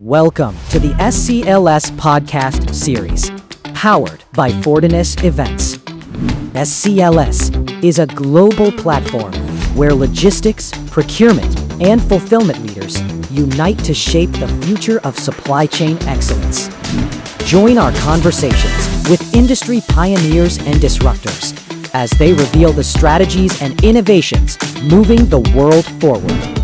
Welcome to the SCLS podcast series, powered by Fortinus Events. SCLS is a global platform where logistics, procurement, and fulfillment leaders unite to shape the future of supply chain excellence. Join our conversations with industry pioneers and disruptors as they reveal the strategies and innovations moving the world forward.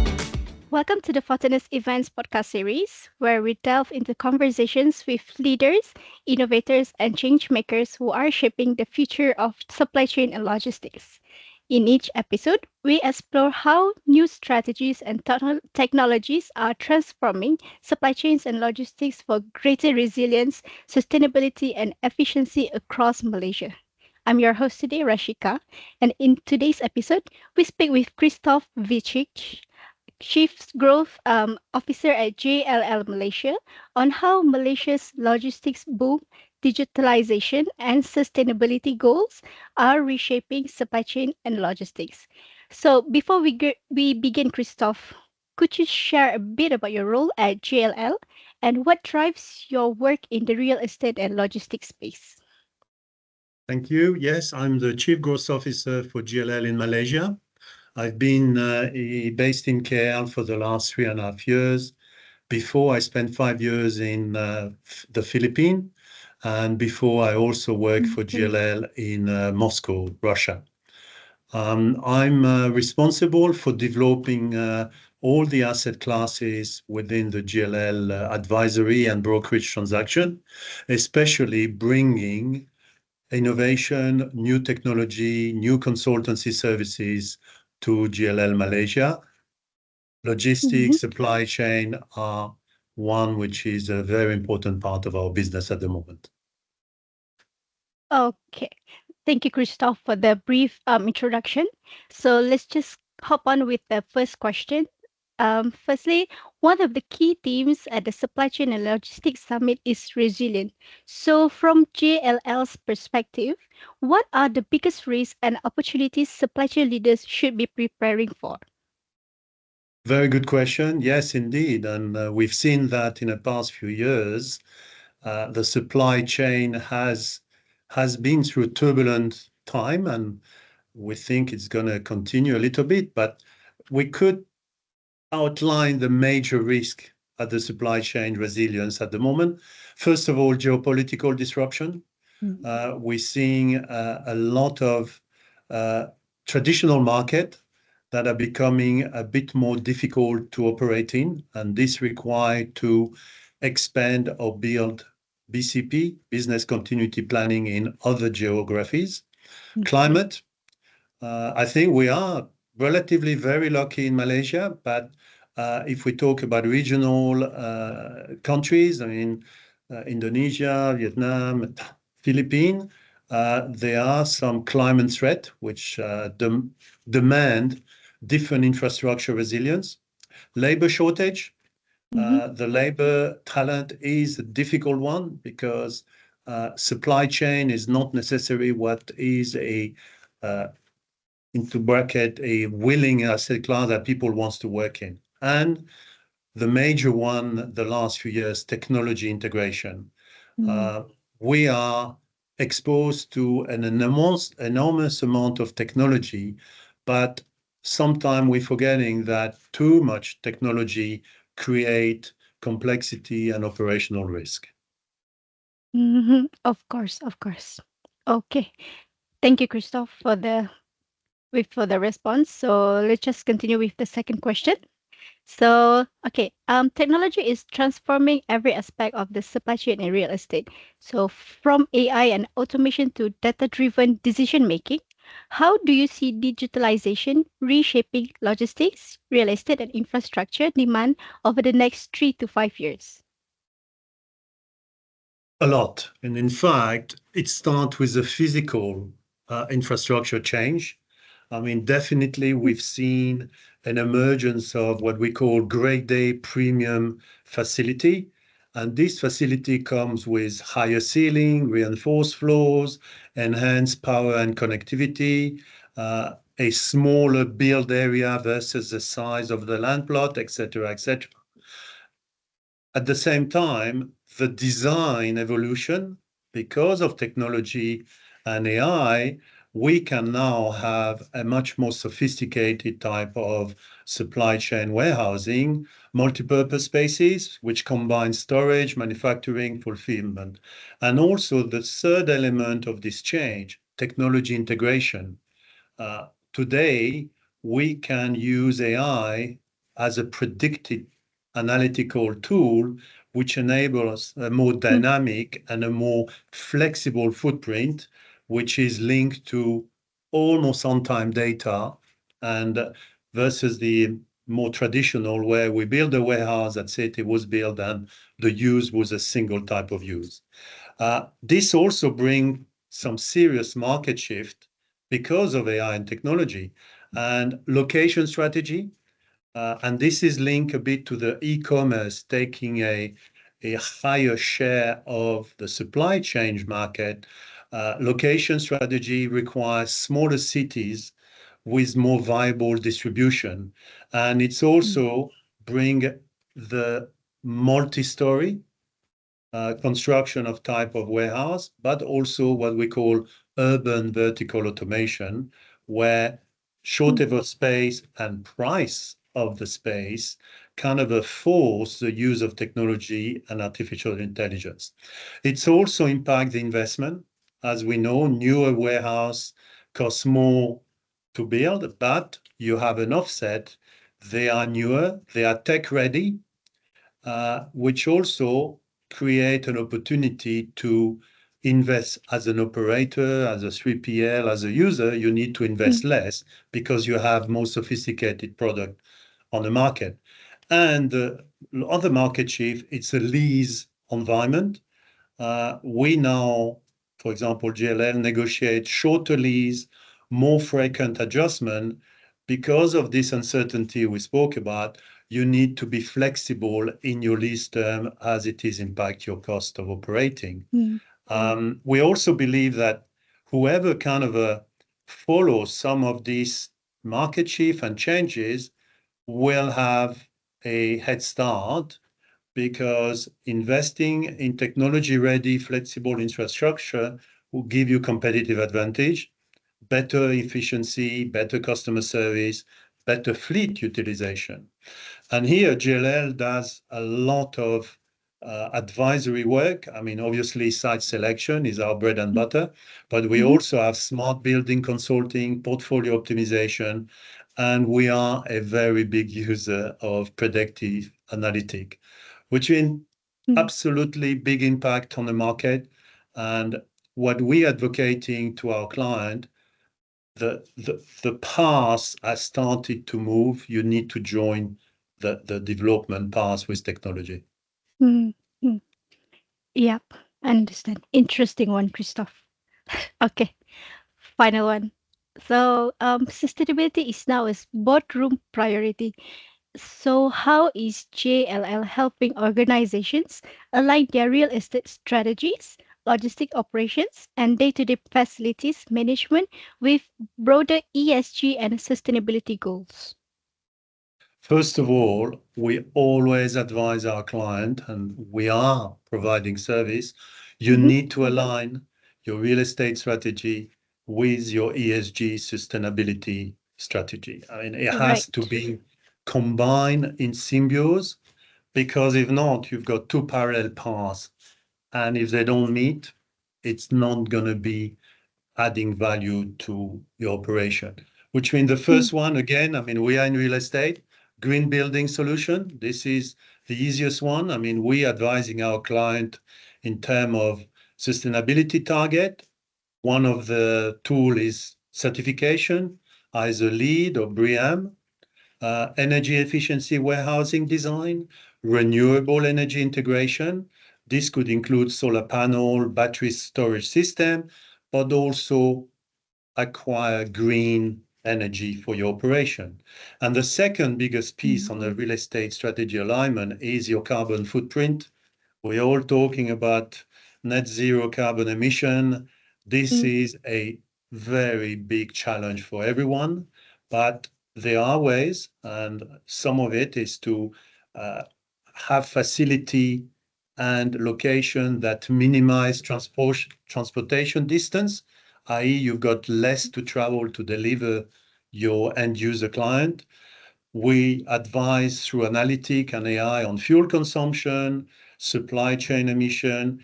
Welcome to the Fortinus Events podcast series, where we delve into conversations with leaders, innovators, and change makers who are shaping the future of supply chain and logistics. In each episode, we explore how new strategies and technologies are transforming supply chains and logistics for greater resilience, sustainability, and efficiency across Malaysia. I'm your host today, Rashika, and in today's episode, we speak with Christophe Vicic, Chief Growth Officer at JLL Malaysia, on how Malaysia's logistics boom, digitalization, and sustainability goals are reshaping supply chain and logistics. So, before we begin, Christophe, could you share a bit about your role at JLL and what drives your work in the real estate and logistics space? Thank you. Yes, I'm the Chief Growth Officer for JLL in Malaysia. I've been based in KL for the last 3.5 years. Before, I spent 5 years in the Philippines, and before I also worked for JLL in Moscow, Russia. I'm responsible for developing all the asset classes within the JLL advisory and brokerage transaction, especially bringing innovation, new technology, new consultancy services to JLL Malaysia. Logistics, supply chain are one which is a very important part of our business at the moment. Okay. Thank you, Christophe, for the brief introduction. So let's just hop on with the first question. Firstly, one of the key themes at the Supply Chain and Logistics Summit is resilience. So from JLL's perspective, what are the biggest risks and opportunities supply chain leaders should be preparing for? Very good question. Yes, indeed. And we've seen that in the past few years, the supply chain has been through a turbulent time, and we think it's going to continue a little bit, but we could outline the major risk at the supply chain resilience at the moment. First of all, geopolitical disruption. We're seeing a lot of traditional market that are becoming a bit more difficult to operate in, and this required to expand or build BCP, business continuity planning, in other geographies. Climate, I think we are relatively very lucky in Malaysia, but if we talk about regional countries, I mean, Indonesia, Vietnam, Philippines, there are some climate threats which demand different infrastructure resilience. Labor shortage. The labor talent is a difficult one because supply chain is not necessarily what is into bracket, a willing asset class that people wants to work in. And the major one, the last few years, technology integration. We are exposed to an enormous amount of technology, but sometimes we're forgetting that too much technology create complexity and operational risk. Of course, of course. Okay. Thank you, Christophe, for the response. So let's just continue with the second question. So, okay, technology is transforming every aspect of the supply chain in real estate. So, from AI and automation to data-driven decision making, how do you see digitalization reshaping logistics, real estate, and infrastructure demand over the next 3 to 5 years? A lot. And in fact, it starts with the physical infrastructure change. I mean, definitely we've seen an emergence of what we call grade A premium facility. And this facility comes with higher ceiling, reinforced floors, enhanced power and connectivity, a smaller build area versus the size of the land plot, etc., etc. At the same time, the design evolution, because of technology and AI, we can now have a much more sophisticated type of supply chain warehousing, multipurpose spaces, which combine storage, manufacturing, fulfillment. And also the third element of this change, technology integration. Today, we can use AI as a predictive analytical tool, which enables a more Mm, dynamic and a more flexible footprint, which is linked to almost on-time data and versus the more traditional where we build a warehouse that said it was built and the use was a single type of use. This also brings some serious market shift because of AI and technology and location strategy. And this is linked a bit to the e-commerce taking a higher share of the supply chain market. Location strategy requires smaller cities with more viable distribution. And it's mm, also bring the multi-story construction of type of warehouse, but also what we call urban vertical automation, where mm, shortage of space and price of the space kind of force the use of technology and artificial intelligence. It's also impact the investment. As we know, newer warehouse costs more to build, but you have an offset. They are newer, they are tech ready, which also create an opportunity to invest as an operator, as a 3PL, as a user. You need to invest mm, less because you have more sophisticated product on the market. And the other market shift, it's a lease environment. We now, for example, JLL negotiate shorter lease, more frequent adjustment. Because of this uncertainty we spoke about, you need to be flexible in your lease term as it is impact your cost of operating. mm, mm, We also believe that whoever kind of follows some of these market shift and changes will have a head start because investing in technology-ready, flexible infrastructure will give you competitive advantage, better efficiency, better customer service, better fleet utilization. And here, JLL does a lot of advisory work. I mean, obviously, site selection is our bread and mm, butter, but we mhm, also have smart building consulting, portfolio optimization, and we are a very big user of predictive analytic, which means mm, absolutely big impact on the market. And what we advocating to our client, the path has started to move. You need to join the development path with technology. mm, mm. Yep, I understand. Interesting one, Christoph. Okay, final one. So, sustainability is now a boardroom priority. So, how is JLL helping organizations align their real estate strategies, logistic operations, and day-to-day facilities management with broader ESG and sustainability goals? First of all, we always advise our client, and we are providing service. You Mm-hmm. need to align your real estate strategy with your ESG sustainability strategy. I mean, it has to Right. be combined in symbiosis because if not, you've got two parallel paths. And if they don't meet, it's not going to be adding value to your operation. Which means the Mm, first one, again, I mean, we are in real estate, green building solution. This is the easiest one. I mean, we advising our client in terms of sustainability target. One of the tool is certification, either LEED or BREEAM, energy efficiency warehousing design, renewable energy integration. This could include solar panel, battery storage system, but also acquire green energy for your operation. And the second biggest piece mm, on the real estate strategy alignment is your carbon footprint. We're all talking about net zero carbon emission. This mm, is a very big challenge for everyone, but there are ways, and some of it is to uh, have facility and location that minimize transportation distance, i.e., you've got less to travel to deliver your end user client. We advise through analytic and AI on fuel consumption, supply chain emission.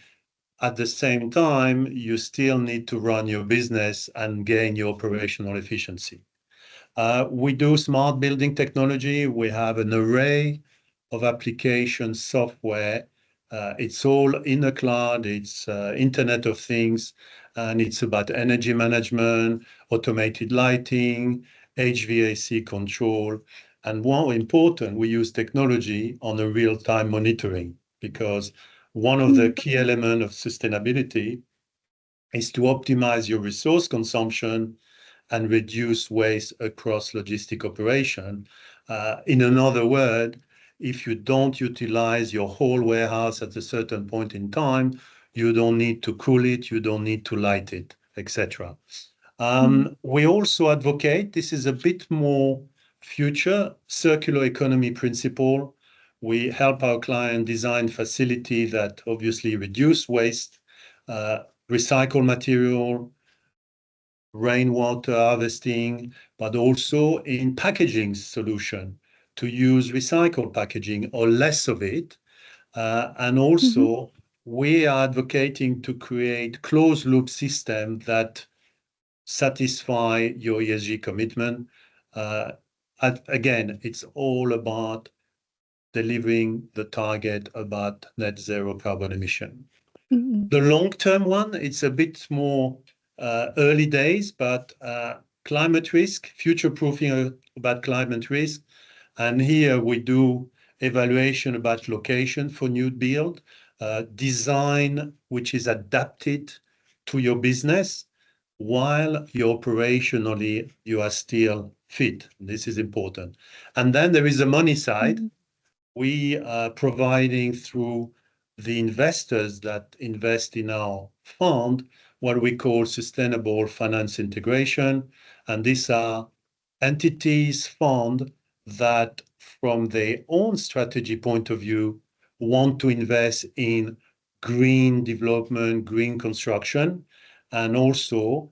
At the same time, you still need to run your business and gain your operational efficiency. We do smart building technology. We have an array of application software. It's all in the cloud. It's Internet of Things, and it's about energy management, automated lighting, HVAC control. And more important, we use technology on a real-time monitoring, because one of the key elements of sustainability is to optimize your resource consumption and reduce waste across logistic operation. In another word, if you don't utilize your whole warehouse at a certain point in time, you don't need to cool it, you don't need to light it, etc. We also advocate, this is a bit more future, circular economy principle. We help our client design facility that obviously reduce waste, recycle material, rainwater harvesting, but also in packaging solution to use recycled packaging or less of it. And also, we are advocating to create closed loop system that satisfy your ESG commitment. Again, it's all about delivering the target about net zero carbon emission. The long-term one, it's a bit more early days, but climate risk, future-proofing about climate risk. And here we do evaluation about location for new build, design which is adapted to your business, while you operationally, you are still fit. This is important. And then there is the money side. We are providing through the investors that invest in our fund what we call sustainable finance integration. And these are entities, fund that from their own strategy point of view want to invest in green development, green construction, and also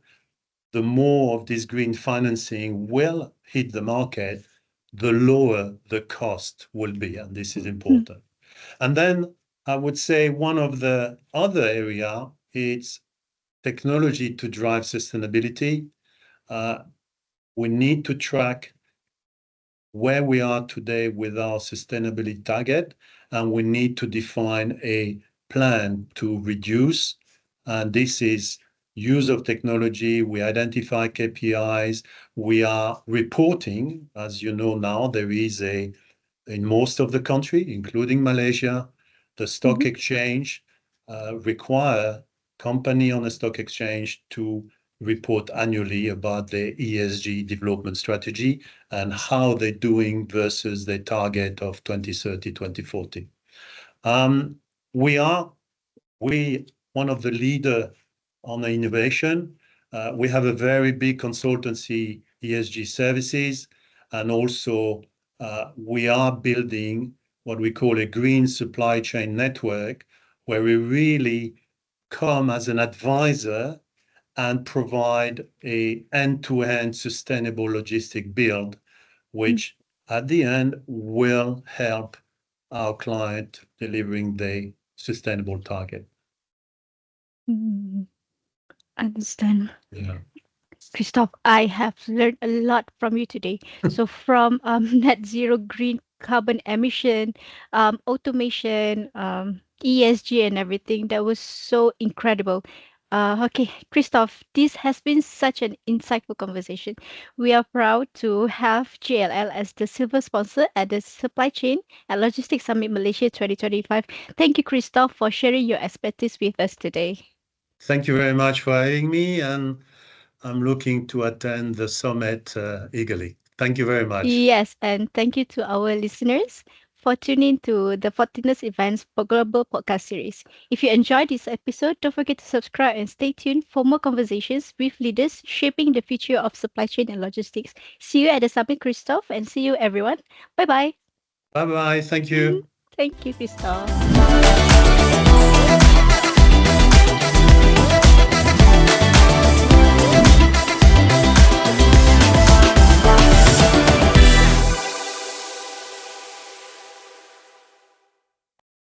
the more of this green financing will hit the market, the lower the cost will be, and this is important. And then I would say one of the other area is technology to drive sustainability. We need to track where we are today with our sustainability target, and we need to define a plan to reduce. And this is use of technology. We identify KPIs. We are reporting, as you know now, there is in most of the country, including Malaysia, the stock exchange require company on the stock exchange to report annually about their ESG development strategy and how they're doing versus their target of 2030, 2040. We one of the leader on the innovation. We have a very big consultancy ESG services, and also we are building what we call a green supply chain network, where we really come as an advisor and provide a end-to-end sustainable logistic build, which at the end will help our client delivering the sustainable target. Understand. Yeah. Christophe, I have learned a lot from you today. So from net zero green carbon emission, automation, ESG and everything, that was so incredible. Okay, Christophe, this has been such an insightful conversation. We are proud to have JLL as the silver sponsor at the Supply Chain and Logistics Summit Malaysia 2025. Thank you, Christophe, for sharing your expertise with us today. Thank you very much for having me, and I'm looking to attend the summit eagerly. Thank you very much. Yes, and thank you to our listeners for tuning to the Fortinus Events Global Podcast Series. If you enjoyed this episode, don't forget to subscribe and stay tuned for more conversations with leaders shaping the future of supply chain and logistics. See you at the summit, Christophe, and see you everyone. Bye-bye. Bye-bye. Thank you. Thank you, Christophe.